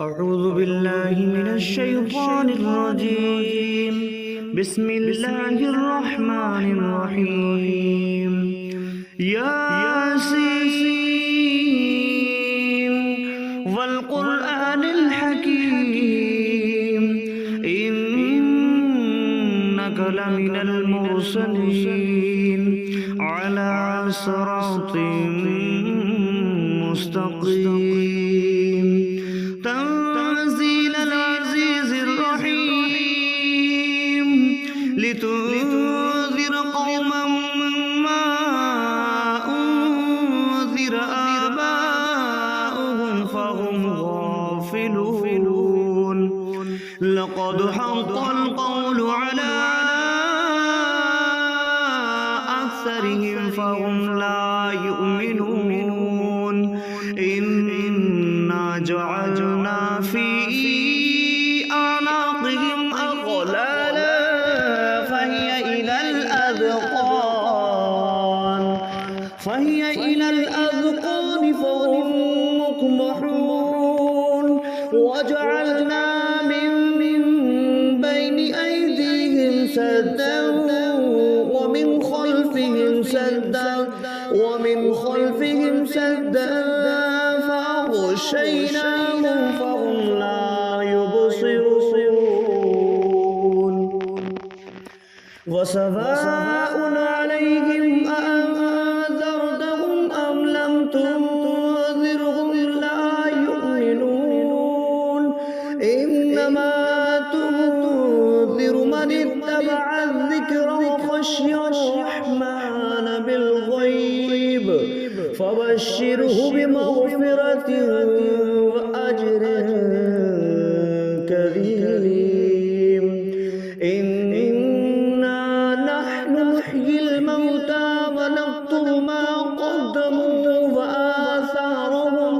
أعوذ بالله من الشيطان الرجيم. بسم الله الرحمن الرحيم. ياسين والقرآن الحكيم إنك لمن المرسلين على صراط مستقيم. تنزيل العزيز الرحيم لتنذر قوما ما أنذر آباؤهم فهم غافلون. لقد حق القول على أكثرهم فهم لا يؤمنون. إنا جعلنا في أعناقهم أغلالا فهي إلى الأذقان فهم مقمحون. وجعلنا من بين أيديهم سدا ومن خلفهم سدا فأغشيناهم فهم لا يبصرون. وسواء عليهم أأنذرتهم أم لم تنذرهم لا يؤمنون. إنما تنذر من اتبع الذكر وخشي الرحمن بالغيب فبشره بمغفرة وأجر كريم. إنا نحن نحيي الموتى ونكتب ما قدموا وآثارهم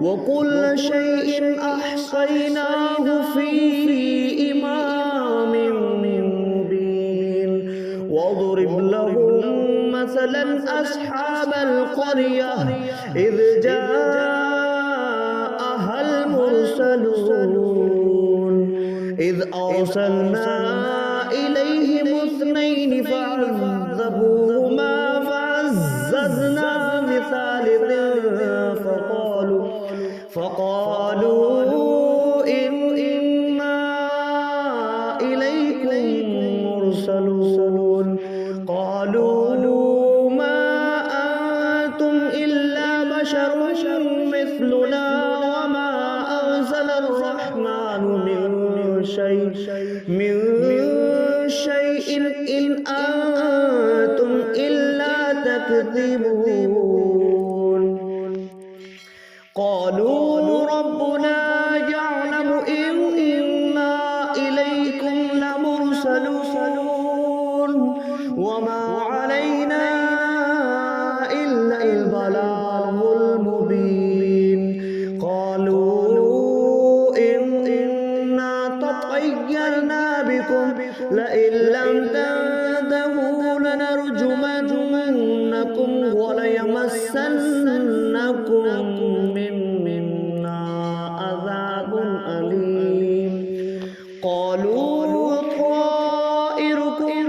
وكل شيء أحصيناه في إمام مبين. واضرب لهم مثلا أصحاب القرية إذ جاءها المرسلون إذ أرسلنا إليهم اثنين فعذبوهما فعززنا بثالث فقالوا إنا إليكم مرسلون. قالوا ما أنتم إلا بشر مثلنا وما أنزل الرحمن من شيء إن أنتم إلا تكذبون. قالوا ربنا يعلم إنا إليكم لمرسلون وما علينا إلا البلاغ المبين. قالوا إنا تطيرنا بكم لئن لم تنتهوا لنرجمنكم وليمسنكم منا عذاب أليم. قالوا طائركم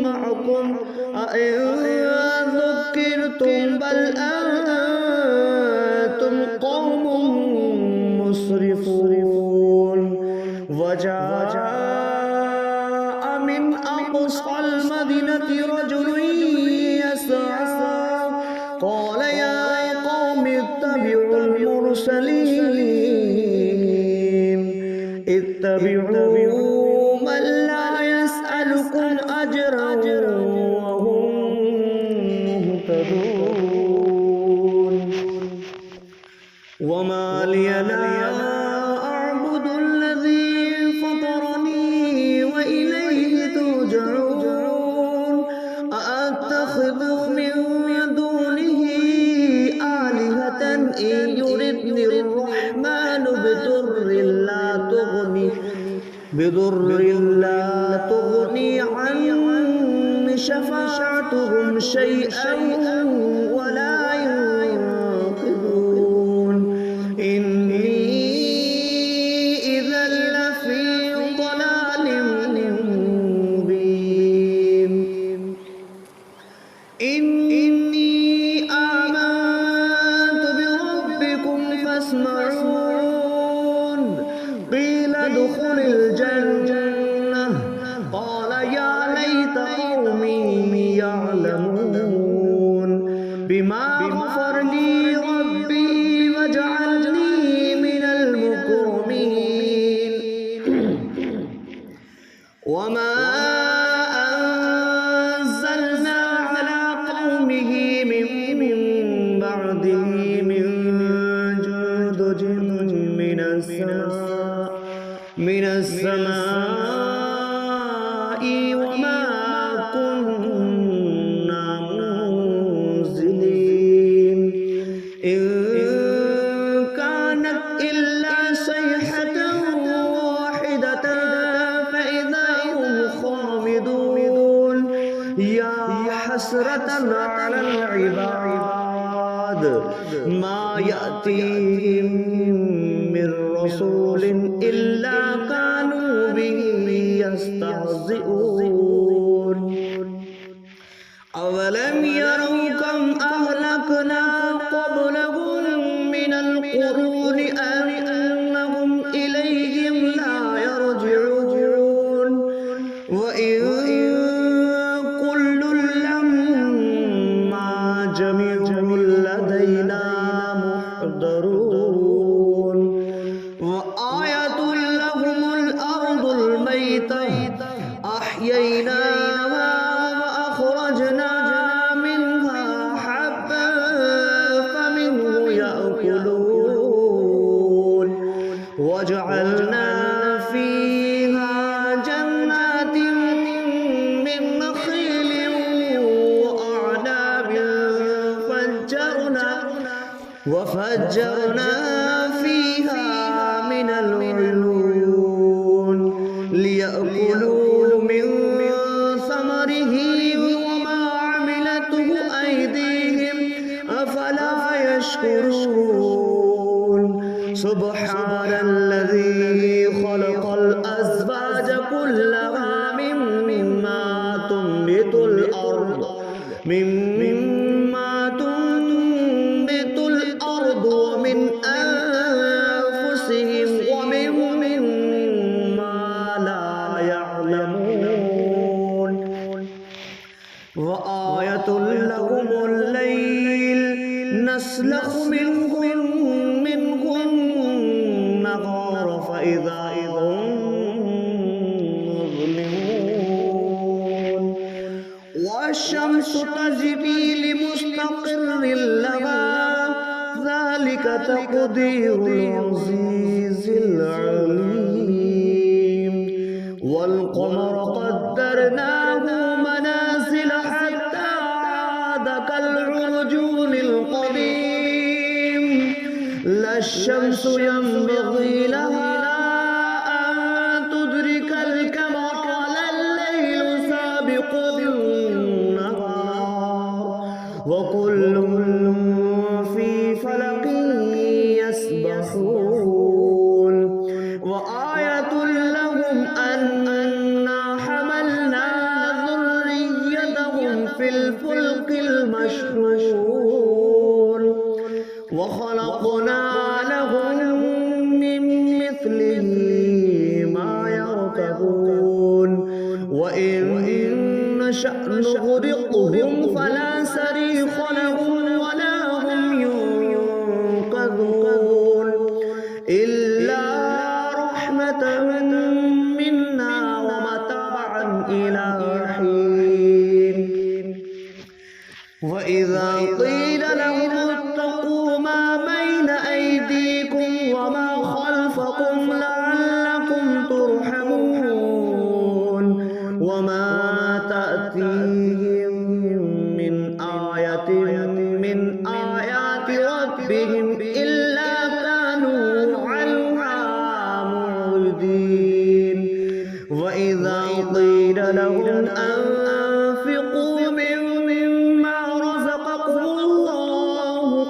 معكم أئن ذكرتم بل أنتم قوم مسرفون. وجاء من أقصى المدينة رجل يسعى قال يا قوم اتبعوا المرسلين اتبعوا من لا يسألكم أجرا وهم مهتدون. وما لي لا أعبد الذي فطرني وإليه ترجعون. أأتخذ من دونه آلهة إن يردني الرحمن بضر لا تغني عني شفاعتهم شيئا ولا ينقذون. إني بما غفر لي ربي واجعلني من المكرمين وما أنزلنا على قومه من بعده من جند من السماء وما كنا منزلين إن كانت إلا صيحة واحدة فإذا هم خامدون يا حسرة على العباد ما يأتيهم من رسول إلا كانوا به يستهزئون أولم يروا كم أهلكنا قبلهم من القرون أنهم إليهم لا يرجعون وإن كل لما جميع لدينا محضرون وآية لهم الأرض الميتة أحييناها وأخرجنا منها حبا فمنه يأكلون وجعلنا فيها جنات من نخيل وأعناب وفجرنا فيها من العيون ليأكلوا من ثمره وما عملته أيديهم أفلا يشكرون سبحان الذي خلق الأزواج كلها مما تنبت الأرض ومن أنفسهم ومما لا يعلمون وآية لهم الليل نسلخ منه النهار فإذا هم مظلمون والشمس تجري لمستقر لها ذلك تقدير العزيز العليم والقمر قدرناه منازل حتى عاد كالعرجون القديم لا الشمس ينبغي لها أن تدرك القمر ولا الليل سابق النهار وكل في فلك يسبحون وآية لهم أنا حملنا ذريتهم في الفلك المشحون وخلقنا لهم من مثله ما يركبون وإن نشأ نغرقهم فلا صريخ لهم ولا هم ينقذون إلا رحمة منا ومتاعا إلى حين وإذا قيل لهم اتقوا ما بين أيديكم وما خلفكم لعلكم ترحمون وما تأتيهم من آية من آيات ربهم إلا كانوا عنها معرضين وإذا قيل لهم أنفقوا مما رزقكم الله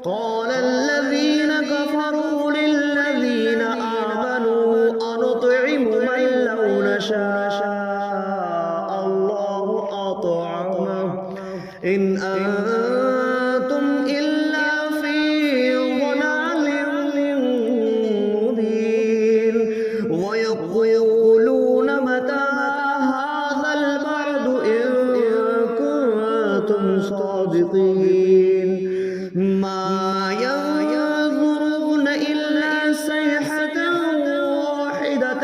قال الذين كفروا للذين آمنوا أنطعم من لو نشاء الله أطعمه إن أنتم إلا في ضلال مبين ويقولون متى هذا الوعد إن كنتم الرابطين ما ينظرون إلا صيحة واحدة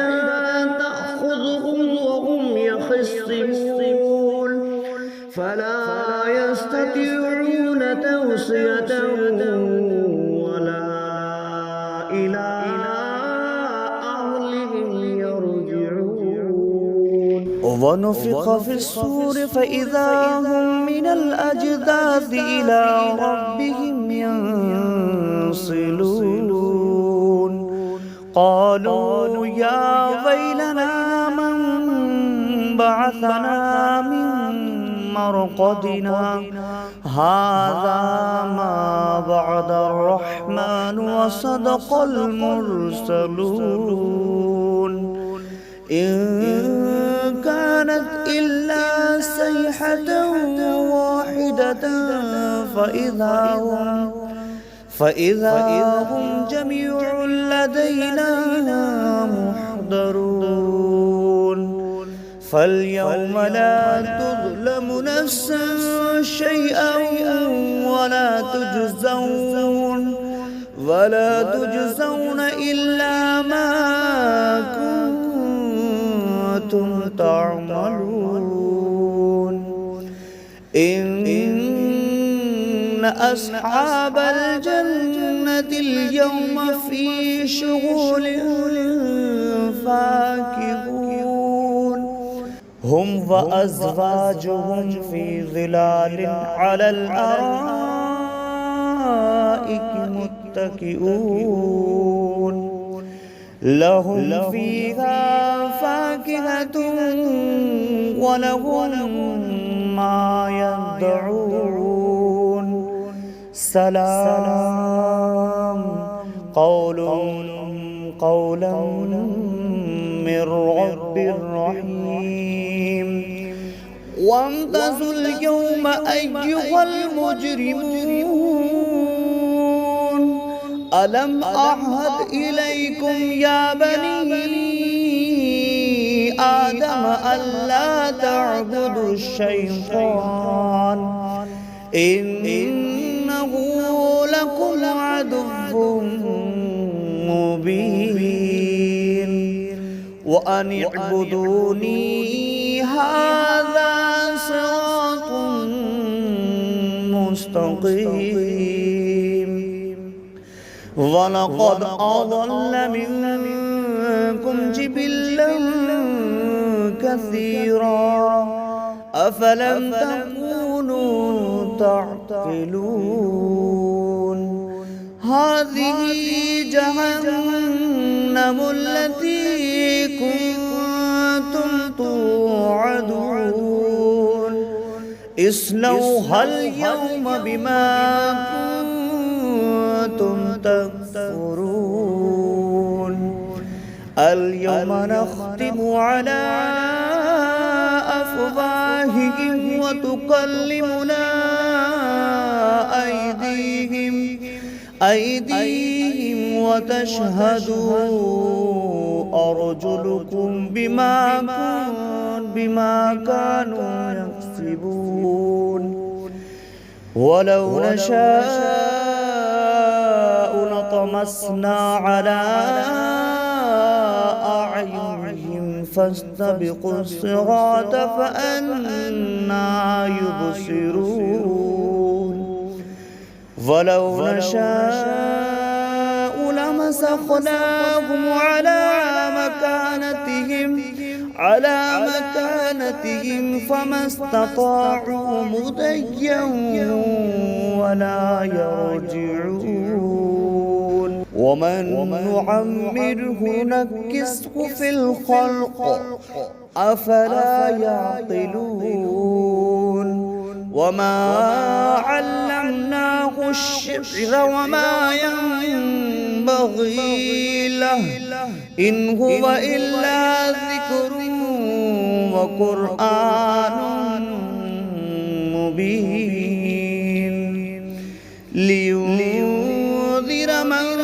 تأخذهم وهم يخصمون فلا يستطيعون توصية ولا إلى أهلهم يرجعون ونفخ في الصور فإذا هم من الأجداث إلى ربهم ينصلون قالوا يا ويلنا من بعثنا من مرقدنا هذا ما وعد الرحمن وصدق المرسلون إن كانت إلا صيحة واحدة فإذا هم جميع لدينا محضرون فاليوم لا تظلم نفس شيئا ولا تجزون إلا ما كنتم تعملون إن أصحاب الجنة اليوم في شغل فاكهون هم وأزواجهم في ظلال على الأرائك متكئون لهم فيها فاكهة ولهم ما يدعون سلام قولا من رب رحيم وامتازوا اليوم أيها المجرمون ألم أعهد إليكم يا بني آدم ألا تعبدوا الشيطان إنه لكم عدو مبين وأن اعبدوني هذا صراط مستقيم ولقد أضل منكم جبلا كثيرا أفلم تكونوا تعقلون هذه جهنم التي كنتم توعدون اصلوها اليوم بما كنتم تكفرون اليوم نختم على أفواههم وتكلمنا أيديهم وتشهد أرجلكم بما كانوا يكسبون ولو نشاء لطمسنا على أعينهم فاستبقوا الصراط فأنى يبصرون ولو نشاء لمسخناهم على مكانتهم فما استطاعوا مضيا ولا يرجعون ومن نعمره نكسه في الخلق أفلا يعقلون وما علمناه الشعر وما ينبغي له إن هو إلا ذكر وقرآن مبين لينذر من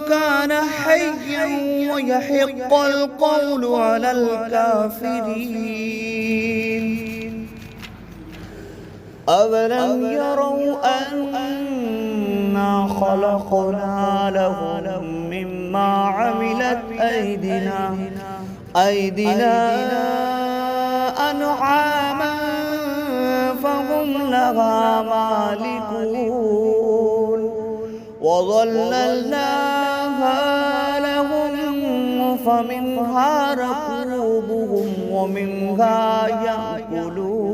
كان حيا ويحق القول على الكافرين أولم يروا أنا خلقنا لهم مما عملت أيدينا أنعاما فهم لها مالكون وظللناها لهم فمنها ركوبهم ومنها يأكلون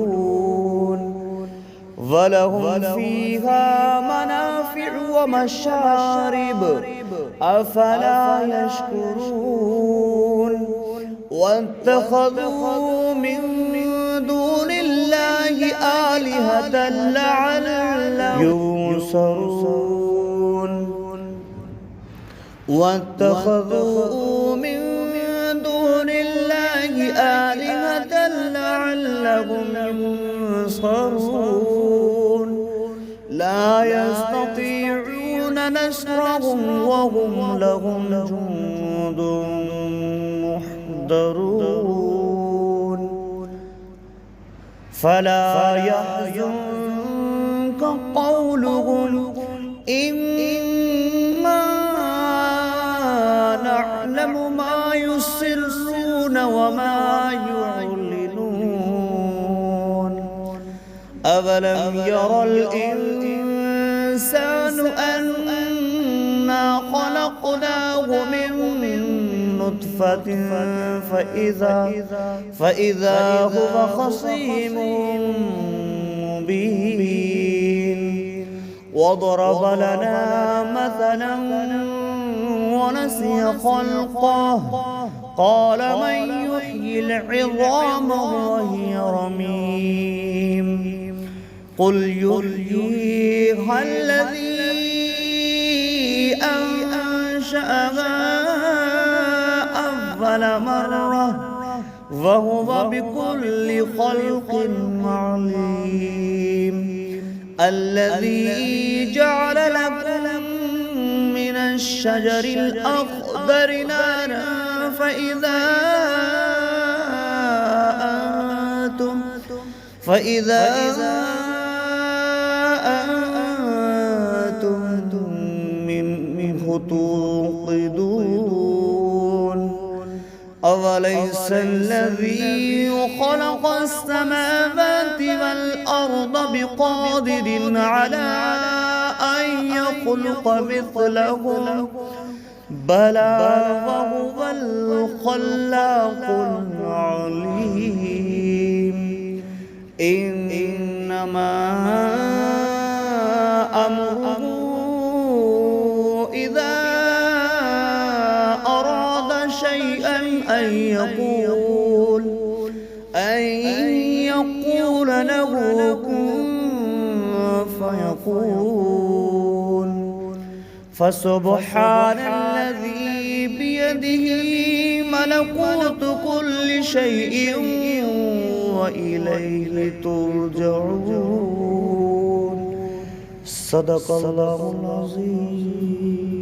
ولهم فيها منافع ومشارب أفلا يشكرون واتخذوا من دون الله آلهة لعلهم ينصرون واتخذوا من دون الله آلهة لعلهم ينصرون لا يستطيعون نصرهم وهم لهم جند محضرون فلا يحزنك قولهم إنا نعلم ما يسرون وما يعلنون أولم يرى الإنسان أنا خلقناه من نطفة فإذا هو خصيم مبين وضرب لنا مثلا ونسي خلقه قال من يحيي العظام وهي رميم قل يحييها الذي أنشأها أول مرة وهو بكل خلق عليم الذي جعل لكم من الشجر الأخضر نارا فإذا أنتم منه توقدون أوليس الذي خلق السماوات والأرض بقادر على أن يخلق مثلهم بلى وهو الخلاق العليم إنما أمره إذا أراد شيئا أن يقول له كن فيكون فسبحان الذي بيده ملكوت كل شيء وإليه ترجعون صدق الله العظيم.